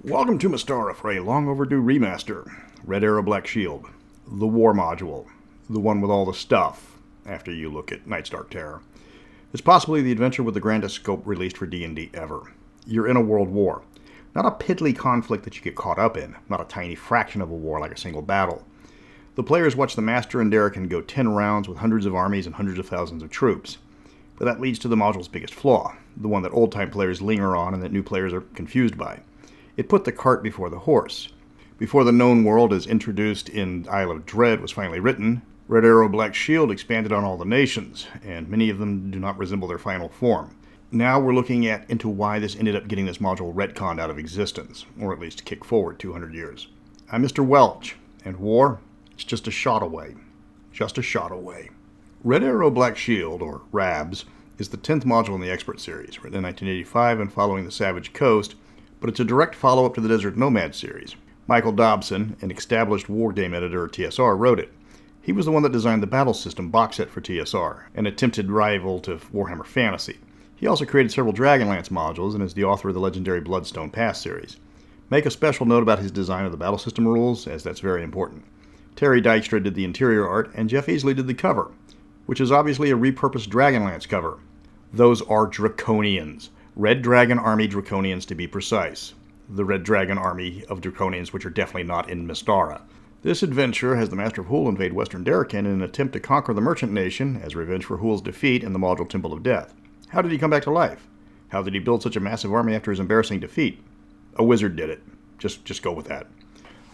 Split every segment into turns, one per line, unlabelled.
Welcome to Mystara for a long overdue remaster. Red Arrow Black Shield. The War module. The one with all the stuff, after you look at Night's Dark Terror. It's possibly the adventure with the grandest scope released for D&D ever. You're in a world war. Not a piddly conflict that you get caught up in, not a tiny fraction of a war like a single battle. The players watch the Master and Darrican go 10 rounds with hundreds of armies and hundreds of thousands of troops. But that leads to the module's biggest flaw, the one that old-time players linger on and that new players are confused by. It put the cart before the horse. Before the known world as introduced in Isle of Dread was finally written, Red Arrow Black Shield expanded on all the nations, and many of them do not resemble their final form. Now we're looking into why this ended up getting this module retconned out of existence, or at least kicked forward 200 years. I'm Mr. Welch, and war, it's just a shot away. Just a shot away. Red Arrow Black Shield, or RABS, is the 10th module in the Expert series, written in 1985 and following the Savage Coast, but it's a direct follow-up to the Desert Nomad series. Michael Dobson, an established war game editor at TSR, wrote it. He was the one that designed the battle system box set for TSR, an attempted rival to Warhammer Fantasy. He also created several Dragonlance modules and is the author of the legendary Bloodstone Pass series. Make a special note about his design of the battle system rules, as that's very important. Terry Dykstra did the interior art, and Jeff Easley did the cover, which is obviously a repurposed Dragonlance cover. Those are Draconians. Red Dragon Army Draconians, to be precise. The Red Dragon Army of Draconians, which are definitely not in Mystara. This adventure has the Master of Hool invade Western Darrican in an attempt to conquer the Merchant Nation as revenge for Hool's defeat in the module Temple of Death. How did he come back to life? How did he build such a massive army after his embarrassing defeat? A wizard did it. Just go with that.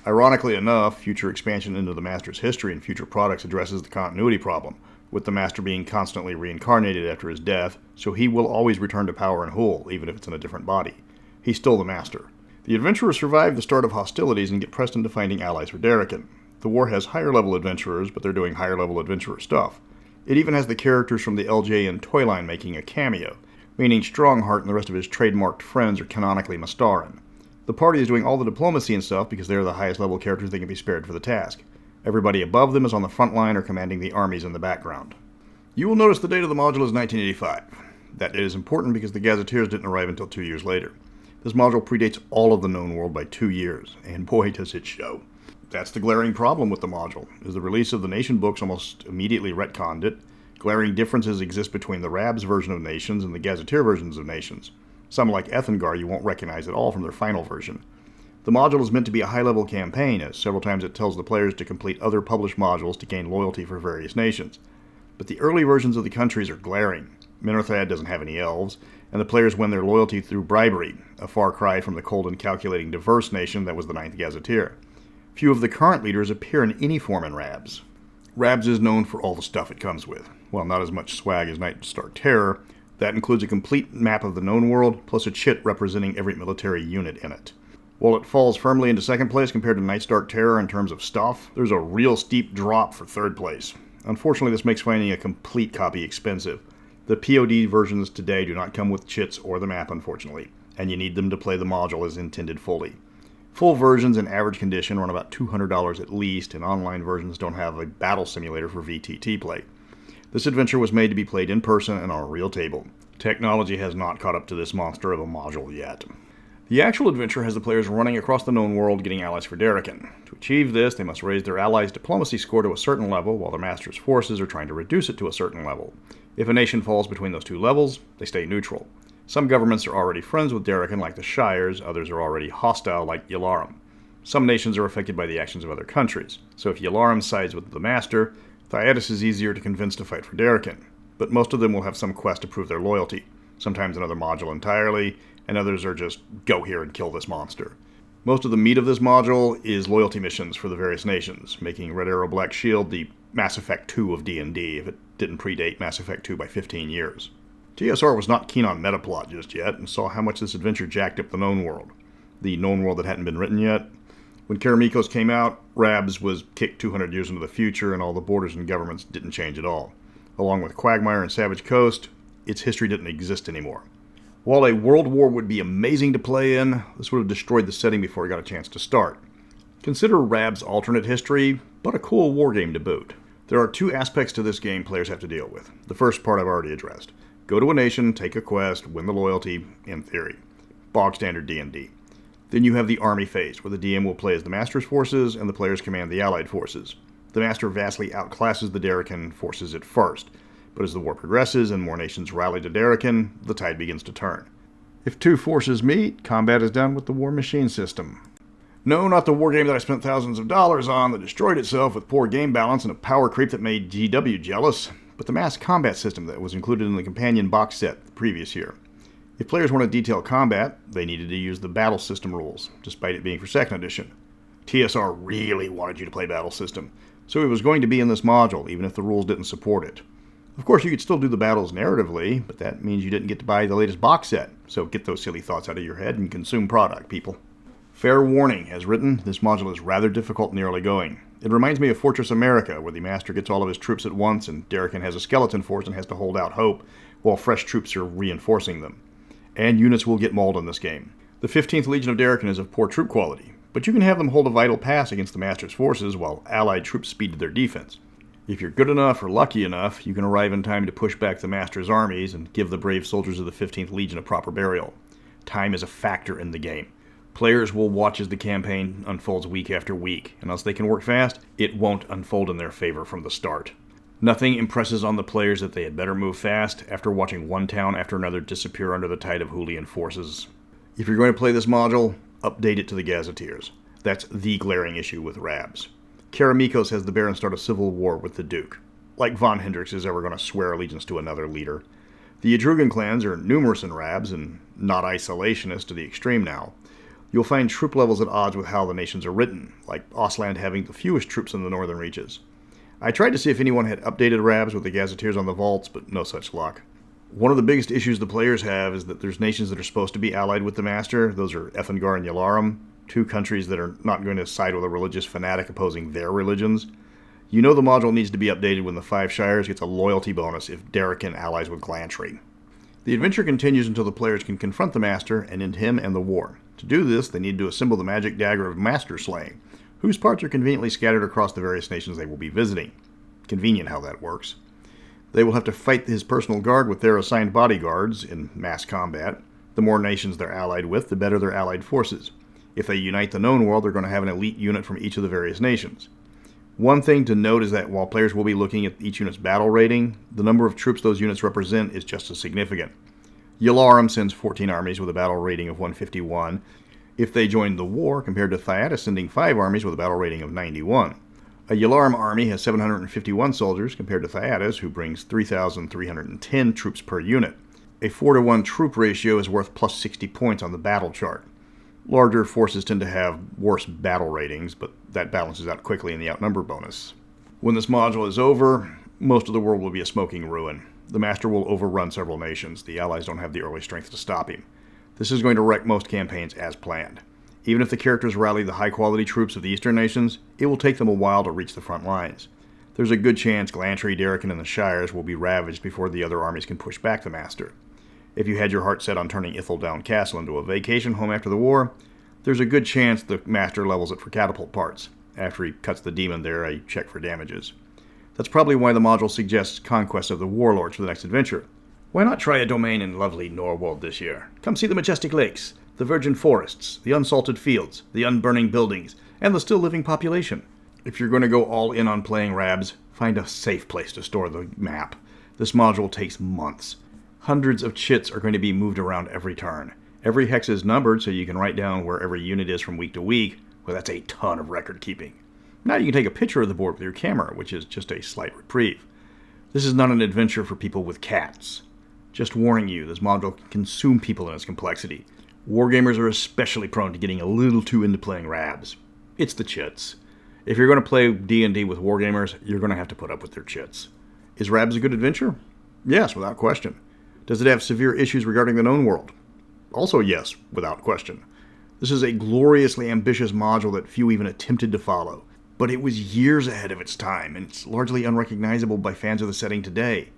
Ironically enough, future expansion into the Master's history and future products addresses the continuity problem, with the Master being constantly reincarnated after his death, so he will always return to power in Hool, even if it's in a different body. He's still the Master. The adventurers survive the start of hostilities and get pressed into finding allies for Darrican. The war has higher-level adventurers, but they're doing higher-level adventurer stuff. It even has the characters from the LJ and Toyline making a cameo, meaning Strongheart and the rest of his trademarked friends are canonically Mystaran. The party is doing all the diplomacy and stuff because they're the highest-level characters they can be spared for the task. Everybody above them is on the front line or commanding the armies in the background. You will notice the date of the module is 1985. That date is important because the gazetteers didn't arrive until 2 years later. This module predates all of the known world by 2 years, and boy does it show. That's the glaring problem with the module, is the release of the Nation books almost immediately retconned it. Glaring differences exist between the RABS version of Nations and the gazetteer versions of Nations. Some like Ethengar you won't recognize at all from their final version. The module is meant to be a high-level campaign, as several times it tells the players to complete other published modules to gain loyalty for various nations. But the early versions of the countries are glaring. Minorthad doesn't have any elves, and the players win their loyalty through bribery, a far cry from the cold and calculating diverse nation that was the 9th Gazetteer. Few of the current leaders appear in any form in RABS. RABS is known for all the stuff it comes with. Well, not as much swag as Night's Dark Terror. That includes a complete map of the known world, plus a chit representing every military unit in it. While it falls firmly into second place compared to Night's Dark Terror in terms of stuff, there's a real steep drop for third place. Unfortunately, this makes finding a complete copy expensive. The POD versions today do not come with chits or the map, unfortunately, and you need them to play the module as intended fully. Full versions in average condition run about $200 at least, and online versions don't have a battle simulator for VTT play. This adventure was made to be played in person and on a real table. Technology has not caught up to this monster of a module yet. The actual adventure has the players running across the known world getting allies for Darrican. To achieve this, they must raise their allies' diplomacy score to a certain level, while the Master's forces are trying to reduce it to a certain level. If a nation falls between those two levels, they stay neutral. Some governments are already friends with Darrican, like the Shires, others are already hostile, like Yelarum. Some nations are affected by the actions of other countries, so if Yelarum sides with the Master, Thyatis is easier to convince to fight for Darrican, but most of them will have some quest to prove their loyalty, sometimes another module entirely, and others are just, go here and kill this monster. Most of the meat of this module is loyalty missions for the various nations, making Red Arrow Black Shield the Mass Effect 2 of D&D, if it didn't predate Mass Effect 2 by 15 years. TSR was not keen on metaplot just yet, and saw how much this adventure jacked up the known world. The known world that hadn't been written yet. When Karamikos came out, RABS was kicked 200 years into the future, and all the borders and governments didn't change at all. Along with Quagmire and Savage Coast, its history didn't exist anymore. While a world war would be amazing to play in, this would have destroyed the setting before it got a chance to start. Consider RABS' alternate history, but a cool wargame to boot. There are two aspects to this game players have to deal with. The first part I've already addressed. Go to a nation, take a quest, win the loyalty, in theory. Bog standard D&D. Then you have the army phase, where the DM will play as the Master's forces and the players command the Allied forces. The Master vastly outclasses the Darrican forces at first, but as the war progresses and more nations rally to Darrican, the tide begins to turn. If two forces meet, combat is done with the War Machine system. No, not the war game that I spent thousands of dollars on that destroyed itself with poor game balance and a power creep that made GW jealous, but the mass combat system that was included in the companion box set the previous year. If players wanted detailed combat, they needed to use the battle system rules, despite it being for 2nd edition. TSR really wanted you to play battle system, so it was going to be in this module, even if the rules didn't support it. Of course, you could still do the battles narratively, but that means you didn't get to buy the latest box set, so get those silly thoughts out of your head and consume product, people. Fair warning, as written, this module is rather difficult in the early going. It reminds me of Fortress America, where the Master gets all of his troops at once and Darrican has a skeleton force and has to hold out hope, while fresh troops are reinforcing them. And units will get mauled in this game. The 15th Legion of Darrican is of poor troop quality, but you can have them hold a vital pass against the Master's forces while Allied troops speed to their defense. If you're good enough or lucky enough, you can arrive in time to push back the Master's armies and give the brave soldiers of the 15th Legion a proper burial. Time is a factor in the game. Players will watch as the campaign unfolds week after week, and unless they can work fast, it won't unfold in their favor from the start. Nothing impresses on the players that they had better move fast after watching one town after another disappear under the tide of Julian forces. If you're going to play this module, update it to the gazetteers. That's the glaring issue with RABS. Karamikos has the Baron start a civil war with the Duke. Like Von Hendrix is ever going to swear allegiance to another leader. The Etruscan clans are numerous in RABS and not isolationist to the extreme now. You'll find troop levels at odds with how the nations are written, like Ostland having the fewest troops in the northern reaches. I tried to see if anyone had updated RABS with the gazetteers on the vaults, but no such luck. One of the biggest issues the players have is that there's nations that are supposed to be allied with the Master. Those are Ethengar and Yalarum, two countries that are not going to side with a religious fanatic opposing their religions. You know the module needs to be updated when the 5 Shires gets a loyalty bonus if Darrican allies with Glantry. The adventure continues until the players can confront the Master and end him and the war. To do this, they need to assemble the magic dagger of Master Slaying, whose parts are conveniently scattered across the various nations they will be visiting. Convenient how that works. They will have to fight his personal guard with their assigned bodyguards in mass combat. The more nations they're allied with, the better their allied forces. If they unite the known world, they're going to have an elite unit from each of the various nations. One thing to note is that while players will be looking at each unit's battle rating, the number of troops those units represent is just as significant. Yalarum sends 14 armies with a battle rating of 151, if they joined the war, compared to Thyatis sending 5 armies with a battle rating of 91. A Yalarum army has 751 soldiers, compared to Thyatis, who brings 3,310 troops per unit. A 4-to-1 troop ratio is worth plus 60 points on the battle chart. Larger forces tend to have worse battle ratings, but that balances out quickly in the outnumber bonus. When this module is over, most of the world will be a smoking ruin. The Master will overrun several nations. The Allies don't have the early strength to stop him. This is going to wreck most campaigns as planned. Even if the characters rally the high-quality troops of the eastern nations, it will take them a while to reach the front lines. There's a good chance Glantry, Darrican, and the Shires will be ravaged before the other armies can push back the Master. If you had your heart set on turning Ithildown Castle into a vacation home after the war, there's a good chance the Master levels it for catapult parts. After he cuts the demon there, a check for damages. That's probably why the module suggests Conquest of the Warlords for the next adventure. Why not try a domain in lovely Norwold this year? Come see the majestic lakes, the virgin forests, the unsalted fields, the unburning buildings, and the still living population. If you're going to go all in on playing RABS, find a safe place to store the map. This module takes months. Hundreds of chits are going to be moved around every turn. Every hex is numbered so you can write down where every unit is from week to week. Well, that's a ton of record keeping. Now you can take a picture of the board with your camera, which is just a slight reprieve. This is not an adventure for people with cats. Just warning you, this module can consume people in its complexity. Wargamers are especially prone to getting a little too into playing RABS. It's the chits. If you're going to play D&D with wargamers, you're going to have to put up with their chits. Is RABS a good adventure? Yes, without question. Does it have severe issues regarding the known world? Also yes, without question. This is a gloriously ambitious module that few even attempted to follow. But it was years ahead of its time, and it's largely unrecognizable by fans of the setting today.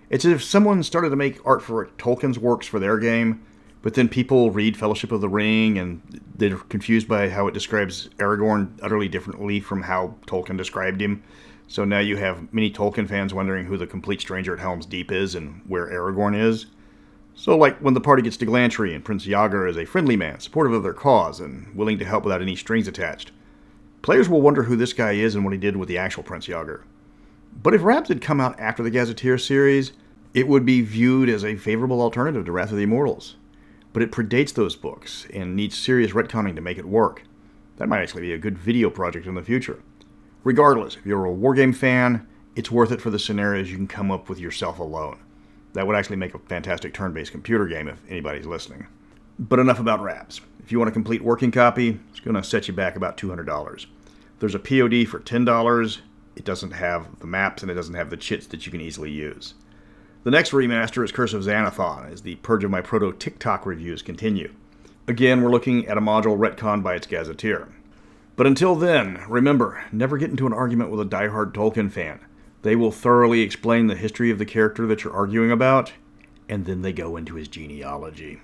It's as if someone started to make art for Tolkien's works for their game, but then people read Fellowship of the Ring, and they're confused by how it describes Aragorn utterly differently from how Tolkien described him. So now you have many Tolkien fans wondering who the complete stranger at Helm's Deep is and where Aragorn is. So like when the party gets to Glantry and Prince Yager is a friendly man, supportive of their cause, and willing to help without any strings attached. Players will wonder who this guy is and what he did with the actual Prince Yager. But if RABS had come out after the Gazetteers series, it would be viewed as a favorable alternative to Wrath of the Immortals. But it predates those books and needs serious retconning to make it work. That might actually be a good video project in the future. Regardless, if you're a wargame fan, it's worth it for the scenarios you can come up with yourself alone. That would actually make a fantastic turn-based computer game if anybody's listening. But enough about RABS. If you want a complete working copy, it's going to set you back about $200. There's a POD for $10. It doesn't have the maps and it doesn't have the chits that you can easily use. The next remaster is Curse of Xanathon, as the purge of my proto-TikTok reviews continue. Again, we're looking at a module retconned by its gazetteer. But until then, remember, never get into an argument with a diehard Tolkien fan. They will thoroughly explain the history of the character that you're arguing about, and then they go into his genealogy.